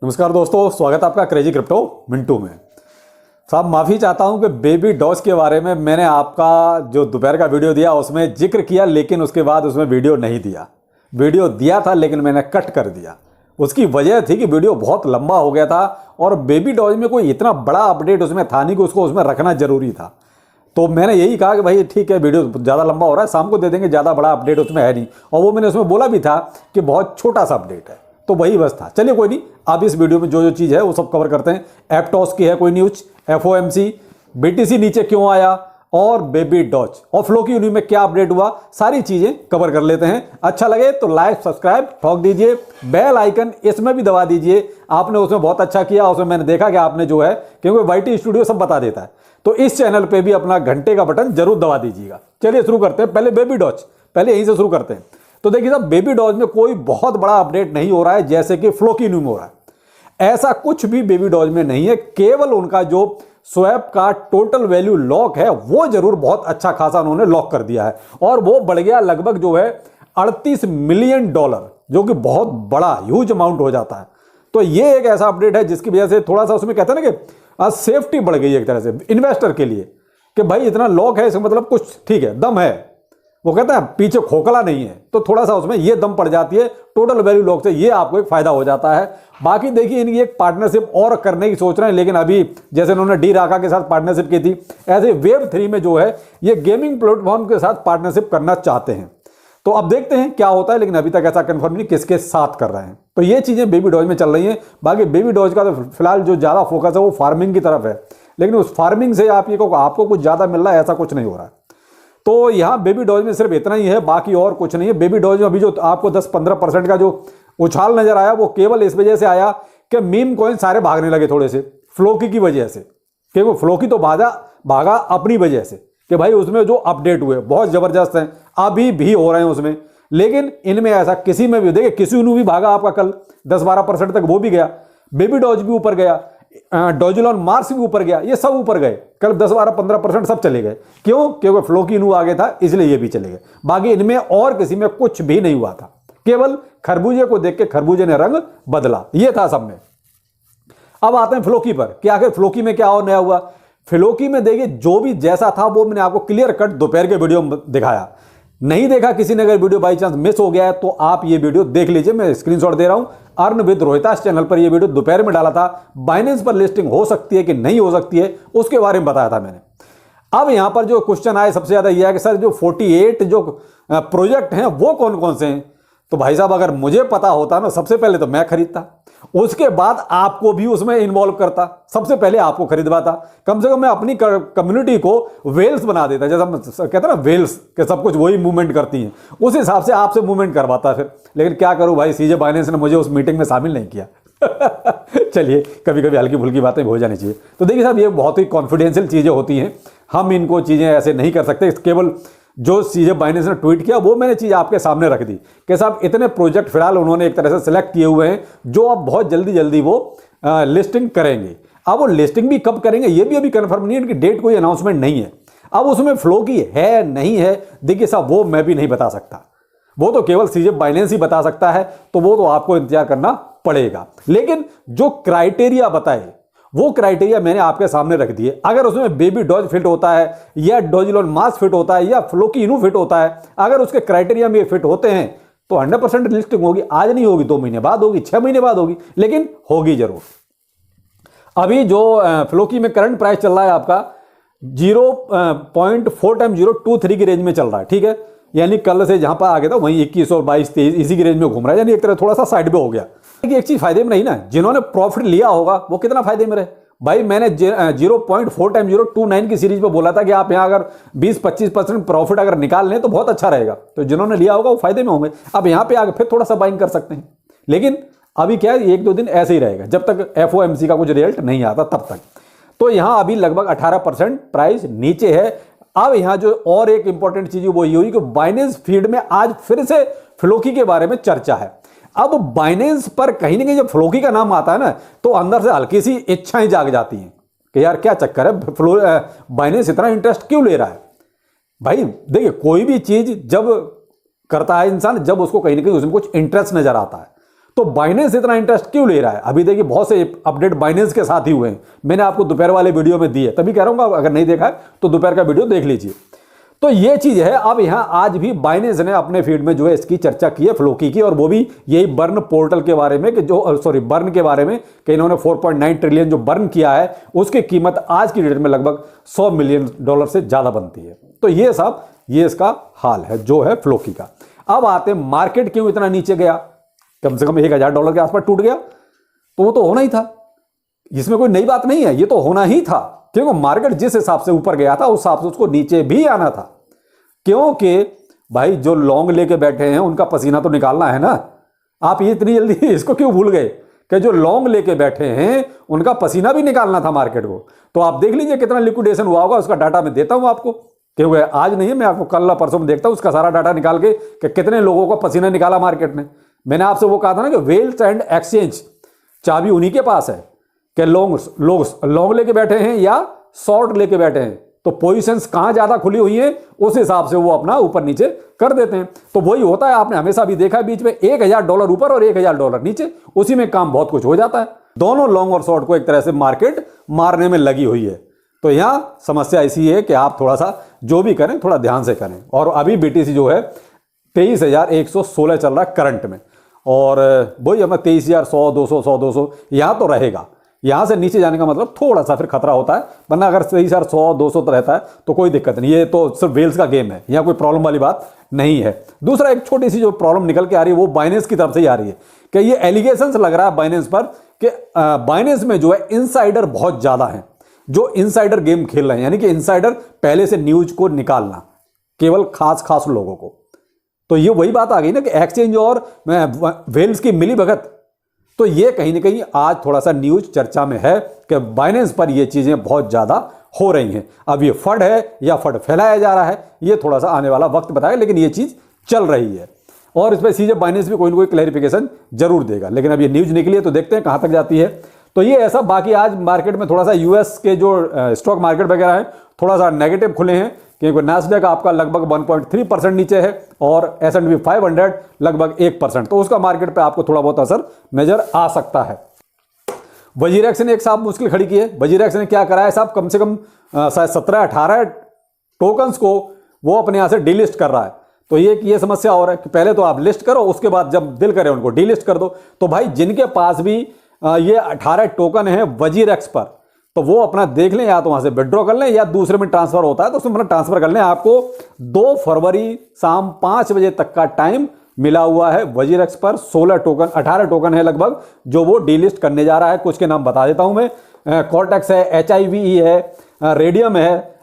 नमस्कार दोस्तों, स्वागत है आपका क्रेजी क्रिप्टो मिंटू में। साहब माफ़ी चाहता हूं कि बेबी डॉज के बारे में मैंने आपका जो दोपहर का वीडियो दिया उसमें जिक्र किया, लेकिन उसके बाद उसमें वीडियो नहीं दिया। वीडियो दिया था लेकिन मैंने कट कर दिया। उसकी वजह थी कि वीडियो बहुत लंबा हो गया था और बेबी डॉज में कोई इतना बड़ा अपडेट उसमें था नहीं कि उसको उसमें रखना जरूरी था। तो मैंने यही कहा कि भाई ठीक है, वीडियो ज़्यादा लंबा हो रहा है, शाम को दे देंगे, ज़्यादा बड़ा अपडेट उसमें है नहीं। और वो मैंने उसमें बोला भी था कि बहुत छोटा सा अपडेट है, तो वही बस था। चलिए कोई नहीं, अब इस वीडियो में जो जो चीज़ है वो सब कवर करते हैं। एप्टॉस की है कोई न्यूज, FOMC, BTC नीचे क्यों आया और बेबी डॉज और फ्लोकी यूनि में क्या अपडेट हुआ, सारी चीज़ें कवर कर लेते हैं। अच्छा लगे तो लाइक सब्सक्राइब ठोक दीजिए, बेल आइकन इसमें भी दबा दीजिए। आपने उसमें बहुत अच्छा किया, उसमें मैंने देखा कि आपने जो है, क्योंकि YT स्टूडियो सब बता देता है, तो इस चैनल पे भी अपना घंटे का बटन जरूर दबा दीजिएगा। चलिए शुरू करते हैं। पहले बेबी डॉज, पहले यहीं से शुरू करते हैं। तो देखिए साहब, बेबी डॉज में कोई बहुत बड़ा अपडेट नहीं हो रहा है जैसे कि फ्लोकी न्यू में हो रहा है। ऐसा कुछ भी बेबी डॉज में नहीं है। केवल उनका जो स्वैप का टोटल वैल्यू लॉक है वो जरूर बहुत अच्छा खासा उन्होंने लॉक कर दिया है और वो बढ़ गया लगभग जो है $38 मिलियन, जो कि बहुत बड़ा ह्यूज अमाउंट हो जाता है। तो ये एक ऐसा अपडेट है जिसकी वजह से थोड़ा सा उसमें कहते हैं ना कि सेफ्टी बढ़ गई एक तरह से इन्वेस्टर के लिए, कि भाई इतना लॉक है, इसका मतलब कुछ ठीक है, दम है। वो कहता है पीछे खोखला नहीं है, तो थोड़ा सा उसमें ये दम पड़ जाती है टोटल वैल्यू लॉक से, ये आपको एक फायदा हो जाता है। बाकी देखिए, इनकी एक पार्टनरशिप और करने की सोच रहे हैं, लेकिन अभी जैसे उन्होंने डी राका के साथ पार्टनरशिप की थी, ऐसे Web3 में जो है ये गेमिंग प्लेटफॉर्म के साथ पार्टनरशिप करना चाहते हैं। तो अब देखते हैं क्या होता है, लेकिन अभी तक ऐसा कंफर्म नहीं किसके साथ कर रहे हैं। तो ये चीजें बेबी डॉज में चल रही हैं। बाकी बेबी डॉज का तो फिलहाल जो ज्यादा फोकस है वो फार्मिंग की तरफ है, लेकिन उस फार्मिंग से आप ये कहो आपको कुछ ज्यादा मिल रहा है, ऐसा कुछ नहीं हो रहा है। तो यहाँ बेबी डॉज में सिर्फ इतना ही है, बाकी और कुछ नहीं है। बेबी डॉज में अभी जो आपको 10-15% का जो उछाल नजर आया वो केवल इस वजह से आया कि मीम कॉइन सारे भागने लगे थोड़े से फ्लोकी की वजह से, क्योंकि फ्लोकी तो भागा अपनी वजह से कि भाई उसमें जो अपडेट हुए बहुत जबरदस्त हैं, अभी भी हो रहे हैं उसमें। लेकिन इनमें ऐसा किसी में भी देखिए, किसी भी भागा आपका कल 10-12% तक वो भी गया, बेबी डॉज भी ऊपर गया, डॉजिलॉन मार्स भी ऊपर गया, ये सब ऊपर गए कल 10-12-15% सब चले गए। क्यों? क्योंकि फ्लोकी न्यू आगे था इसलिए ये भी चले गए। बाकी इनमें और किसी में कुछ भी नहीं हुआ था, केवल खरबूजे को देख के खरबूजे ने रंग बदला, ये था सब में। अब आते हैं फ्लोकी पर कि आखिर फ्लोकी में क्या और नया हुआ। फ्लोकी में देखिए, जो भी जैसा था वो मैंने आपको क्लियर कट दोपहर के वीडियो में दिखाया। नहीं देखा किसी ने, अगर वीडियो बाई चांस मिस हो गया है तो आप ये वीडियो देख लीजिए, मैं स्क्रीनशॉट दे रहा हूं। अर्न विद रोहितास चैनल पर ये वीडियो दोपहर में डाला था। बाइनेंस पर लिस्टिंग हो सकती है कि नहीं हो सकती है उसके बारे में बताया था मैंने। अब यहां पर जो क्वेश्चन आए सबसे ज्यादा यह है कि सर जो 48 जो प्रोजेक्ट हैं वो कौन कौन से हैं। तो भाई साहब, अगर मुझे पता होता ना, सबसे पहले तो मैं खरीदता, उसके बाद आपको भी उसमें इन्वॉल्व करता, सबसे पहले आपको खरीदवाता। कम से कम मैं अपनी कम्युनिटी को वेल्स बना देता, जैसा हम कहते हैं ना वेल्स के सब कुछ वही मूवमेंट करती हैं, उस हिसाब से आपसे मूवमेंट करवाता फिर। लेकिन क्या करूं भाई, CJ बाइनेंस ने मुझे उस मीटिंग में शामिल नहीं किया। चलिए, कभी कभी हल्की फुल्की बातें हो जानी चाहिए। तो देखिए साहब, ये बहुत ही कॉन्फिडेंशियल चीजें होती हैं, हम इनको चीजें ऐसे नहीं कर सकते। केवल जो CJ बाइनेंस ने ट्वीट किया वो मैंने चीज आपके सामने रख दी कि साहब इतने प्रोजेक्ट फिलहाल उन्होंने एक तरह से सिलेक्ट किए हुए हैं जो अब बहुत जल्दी जल्दी वो लिस्टिंग करेंगे। अब वो लिस्टिंग भी कब करेंगे ये भी अभी कंफर्म नहीं है, इनकी डेट कोई अनाउंसमेंट नहीं है। अब उसमें फ्लोकी है नहीं है, देखिए साहब वो मैं भी नहीं बता सकता, वो तो केवल CJ बाइनेंस ही बता सकता है, तो वो तो आपको इंतजार करना पड़ेगा। लेकिन जो क्राइटेरिया बताए वो क्राइटेरिया मैंने आपके सामने रख दिए। अगर उसमें बेबी डॉज फिट होता है या डॉजिलॉन मार्स फिट होता है या फ्लोकी इनू फिट होता है, अगर उसके क्राइटेरिया में फिट होते हैं तो 100% लिस्टिंग होगी। आज नहीं होगी, 2 महीने बाद होगी, 6 महीने बाद होगी, लेकिन होगी जरूर। अभी जो फ्लोकी में करंट प्राइस चल रहा है आपका 0.4x023 की रेंज में चल रहा है, ठीक है। यानी कल से जहां पर आ गया था वहीं 21 और 22-23 इसी की रेंज में घूम रहा है, यानी एक तरह थोड़ा सा साइड पे हो गया। एक चीज फायदे में नहीं ना, जिन्होंने प्रॉफिट लिया होगा वो कितना फायदे में रहे। भाई मैंने 0.4x029 की सीरीज पे बोला था कि आप यहां अगर 20-25% प्रॉफिट अगर निकाल लें तो बहुत अच्छा रहेगा, तो जिन्होंने लिया होगा वो फायदे में होंगे। अब यहां पे आगे फिर थोड़ा सा बाइंग कर सकते हैं, लेकिन अभी क्या है, 1-2 दिन ऐसे ही रहेगा जब तक FOMC का कुछ रिजल्ट नहीं आता तब तक। तो यहां अभी लगभग 18% प्राइस नीचे है। अब यहां जो और एक इंपॉर्टेंट चीज वो ये हुई कि बाइनेंस फीड में आज फिर से फ्लोकी के बारे में चर्चा है। अब बाइनेंस पर कहीं ना कहीं जब फ्लोकी का नाम आता है ना, तो अंदर से हल्की सी इच्छाएं जाग जाती हैं कि यार क्या चक्कर है, बाइनेंस इतना इंटरेस्ट क्यों ले रहा है। भाई देखिए, कोई भी चीज जब करता है इंसान, जब उसको कहीं ना कहीं उसमें कुछ इंटरेस्ट नजर आता है, तो बाइनेंस इतना इंटरेस्ट क्यों ले रहा है? अभी देखिए बहुत से अपडेट बाइनेंस के साथ ही हुए हैं, मैंने आपको दोपहर वाले वीडियो में दिए, तभी कह रहा हूं अगर नहीं देखा है तो दोपहर का वीडियो देख लीजिए। तो ये चीज है। अब यहां आज भी बाइनेंस ने अपने फीड में जो है इसकी चर्चा की है, फ्लोकी की, और वो भी यही बर्न पोर्टल के बारे में कि जो बर्न के बारे में कि इन्होंने 4.9 ट्रिलियन जो बर्न किया है उसकी कीमत आज की डेट में लगभग $100 मिलियन से ज्यादा बनती है। तो ये सब ये इसका हाल है जो है फ्लोकी का। अब आते हैं मार्केट क्यों इतना नीचे गया, कम से कम $1000 के आसपास टूट गया, तो वो तो होना ही था, इसमें कोई नई बात नहीं है, ये तो होना ही था, क्योंकि मार्केट जिस हिसाब से ऊपर गया था उस हिसाब से उसको नीचे भी आना था। क्योंकि भाई जो लॉन्ग लेके बैठे हैं उनका पसीना तो निकालना है ना। आप ये इतनी जल्दी इसको क्यों भूल गए कि जो लॉन्ग लेके बैठे हैं उनका पसीना भी निकालना था मार्केट को। तो आप देख लीजिए कितना लिक्विडेशन हुआ होगा, उसका डाटा मैं देता हूं आपको, क्योंकि आज नहीं है, मैं आपको कल परसों में देखता हूं उसका सारा डाटा निकाल के कि कितने लोगों का पसीना निकाला मार्केट ने। मैंने आपसे वो कहा था ना कि वेल्थ एंड एक्सचेंज चाबी उन्हीं के पास है कि लॉन्ग लेके बैठे हैं या शॉर्ट लेके बैठे हैं, तो पोजीशंस कहां ज्यादा खुली हुई हैं उस हिसाब से वो अपना ऊपर नीचे कर देते हैं। तो वही होता है, आपने हमेशा भी देखा है बीच में $1000 ऊपर और $1000 नीचे, उसी में काम बहुत कुछ हो जाता है। दोनों लॉन्ग और शॉर्ट को एक तरह से मार्केट मारने में लगी हुई है। तो यहां समस्या ऐसी है कि आप थोड़ा सा जो भी करें थोड़ा ध्यान से करें। और अभी बीटीसी जो है 23,116 चल रहा है करंट में, और वही हमें 23,100 200 100 200 यहां तो रहेगा। यहां से नीचे जाने का मतलब थोड़ा सा फिर खतरा होता है, वरना अगर 23,100 200 तो रहता है तो कोई दिक्कत नहीं। ये तो सिर्फ वेल्स का गेम है, यहां कोई प्रॉब्लम वाली बात नहीं है। दूसरा एक छोटी सी जो प्रॉब्लम निकल के आ रही है वो बाइनेंस की तरफ से ही आ रही है कि ये एलिगेशंस लग रहा है बाइनेंस पर कि बाइनेंस में जो है इनसाइडर बहुत ज्यादा है, जो इनसाइडर गेम खेल रहे हैं, यानी कि इनसाइडर पहले से न्यूज को निकालना केवल खास लोगों को। तो ये वही बात आ गई ना कि एक्सचेंज और वेल्स की मिली भगत। तो ये कहीं ना कहीं आज थोड़ा सा न्यूज चर्चा में है कि बाइनेंस पर ये चीजें बहुत ज्यादा हो रही हैं। अब ये फंड है या फंड फैलाया जा रहा है, ये थोड़ा सा आने वाला वक्त बताएगा, लेकिन ये चीज चल रही है और इस पर सीधे बाइनेंस भी कोई ना कोई क्लैरिफिकेशन जरूर देगा। लेकिन अब ये न्यूज निकली है तो देखते हैं कहां तक जाती है। तो ये ऐसा, बाकी आज मार्केट में थोड़ा सा यूएस के जो स्टॉक मार्केट वगैरह है थोड़ा सा नेगेटिव खुले हैं, क्योंकि नैस्डैक आपका लगभग 1.3% नीचे है और S&P 500 लगभग 1%, तो उसका मार्केट पे आपको थोड़ा बहुत असर नजर आ सकता है। वजीरेक्स ने एक साहब मुश्किल खड़ी की है। वजीरेक्स ने क्या करा है साहब, कम से कम शायद 17-18 टोकन्स को वो अपने यहां से डीलिस्ट कर रहा है। तो ये समस्या और है कि पहले तो आप लिस्ट करो, उसके बाद जब दिल करे उनको डीलिस्ट कर दो। तो भाई जिनके पास भी ये 18 टोकन है वजीरेक्स पर, तो वो अपना देख लें, या तो वहां से विड्रॉ कर लें या दूसरे में ट्रांसफर होता है तो उसमें अपना ट्रांसफर कर लें। आपको 2 फरवरी शाम 5 बजे तक का टाइम मिला हुआ है वजीरेक्स पर। 18 टोकन है लगभग जो वो डीलिस्ट करने जा रहा है। कुछ के नाम बता देता हूं मैं, कॉर्टेक्स है, HIVE है, रेडियम है,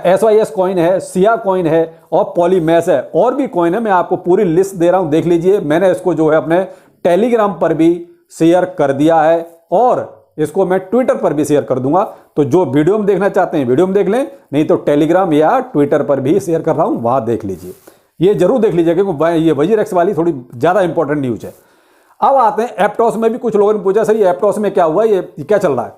SYS कॉइन है, सिया कॉइन है और पॉलीमैस है, और भी कॉइन है। मैं आपको पूरी लिस्ट दे रहा हूं, देख लीजिए। मैंने इसको जो है अपने टेलीग्राम पर भी शेयर कर दिया है और इसको मैं ट्विटर पर भी शेयर कर दूंगा। तो जो वीडियो में देखना चाहते हैं वीडियो में देख लें, नहीं तो टेलीग्राम या ट्विटर पर भी शेयर कर रहा हूं, वहां देख लीजिए। ये जरूर देख लीजिए क्योंकि ये वजीरेक्स वाली थोड़ी ज्यादा इंपॉर्टेंट न्यूज है। अब आते हैं एप्टॉस में भी कुछ लोगों ने पूछा सर ये एप्टॉस में क्या हुआ, ये क्या चल रहा है।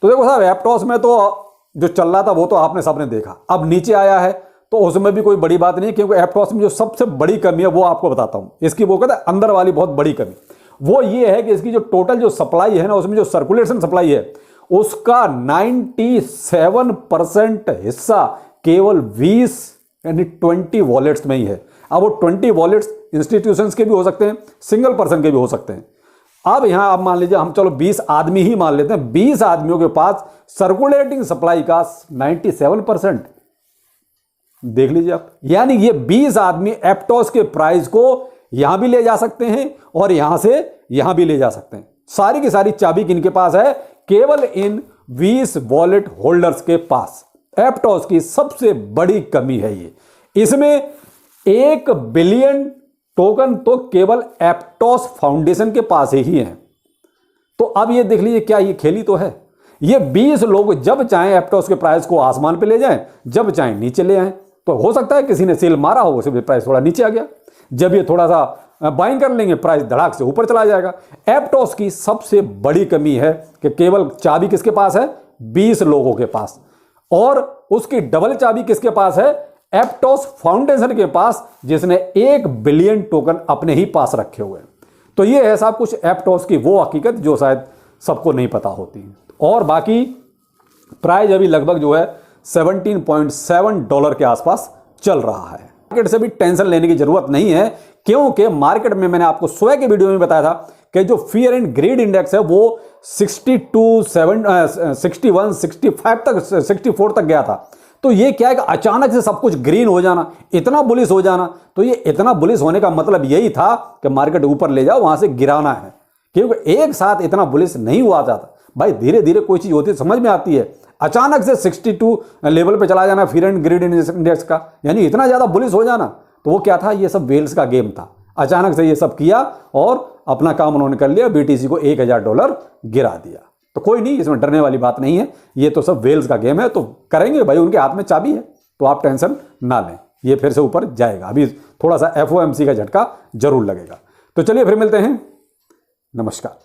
तो देखो साहब, एप्टॉस में तो जो चल रहा था वो तो आपने सबने देखा, अब नीचे आया है तो उसमें भी कोई बड़ी बात नहीं, क्योंकि एप्टॉस में जो सबसे बड़ी कमी है वो आपको बताता हूं। इसकी वो कहता है अंदर वाली बहुत बड़ी कमी, वो ये है कि इसकी जो टोटल जो सप्लाई है ना, उसमें जो सर्कुलेशन सप्लाई है उसका 97% हिस्सा केवल 20 यानी 20 वॉलेट्स में ही है। अब वो 20 वॉलेट्स इंस्टीट्यूशंस के भी हो सकते हैं, सिंगल पर्सन के भी हो सकते हैं। अब यहां आप मान लीजिए, हम चलो 20 आदमी ही मान लेते हैं, 20 आदमियों के पास सर्कुलेटिंग सप्लाई का 97%, देख लीजिए आप। यानी ये 20 आदमी एप्टॉस के प्राइस को यहां भी ले जा सकते हैं और यहां से यहां भी ले जा सकते हैं। सारी की सारी चाबी किनके पास है, केवल इन 20 वॉलेट होल्डर्स के पास। एप्टॉस की सबसे बड़ी कमी है ये। इसमें 1 बिलियन टोकन तो केवल एप्टॉस फाउंडेशन के पास ही है। तो अब ये देख लीजिए, क्या ये खेली तो है। ये 20 लोग जब चाहें एप्टॉस के प्राइस को आसमान पे ले जाएं, जब चाहें नीचे ले आएं। तो हो सकता है किसी ने सेल मारा हो, उसे प्राइस थोड़ा नीचे आ गया, जब ये थोड़ा सा बाइंग कर लेंगे प्राइस धड़ाक से ऊपर चला जाएगा। एप्टॉस की सबसे बड़ी कमी है कि केवल चाबी किसके पास है, 20 लोगों के पास, और उसकी डबल चाबी किसके पास है, एप्टॉस फाउंडेशन के पास, जिसने 1 बिलियन टोकन अपने ही पास रखे हुए हैं। तो ये है साहब कुछ एप्टॉस की वो हकीकत जो शायद सबको नहीं पता होती। और बाकी प्राइस अभी लगभग जो है $17.7 के आसपास चल रहा है। मार्केट से भी टेंशन लेने की जरूरत नहीं है, क्योंकि मार्केट में मैंने आपको सुबह के वीडियो में बताया था कि जो फियर एंड ग्रीड इंडेक्स है वो 62, 61, 65 तक 64 तक गया था। तो ये क्या है कि अचानक से सब कुछ ग्रीन हो जाना, इतना बुलिश हो जाना, तो ये इतना बुलिश होने का मतलब यही था कि मार्केट ऊपर ले जाओ, वहां से गिराना है। क्योंकि एक साथ इतना बुलिश नहीं हुआ जाता भाई, धीरे धीरे कोई चीज होती है समझ में आती है। अचानक से 62 लेवल पे चला जाना फियर एंड ग्रीड इंडेक्स का, यानी इतना ज्यादा बुलिश हो जाना, तो वो क्या था, ये सब वेल्स का गेम था। अचानक से ये सब किया और अपना काम उन्होंने कर लिया, बीटीसी को $1000 गिरा दिया। तो कोई नहीं, इसमें डरने वाली बात नहीं है, ये तो सब वेल्स का गेम है, तो करेंगे भाई, उनके हाथ में चाबी है, तो आप टेंशन ना लें, ये फिर से ऊपर जाएगा। अभी थोड़ा सा FOMC का झटका जरूर लगेगा। तो चलिए फिर मिलते हैं, नमस्कार।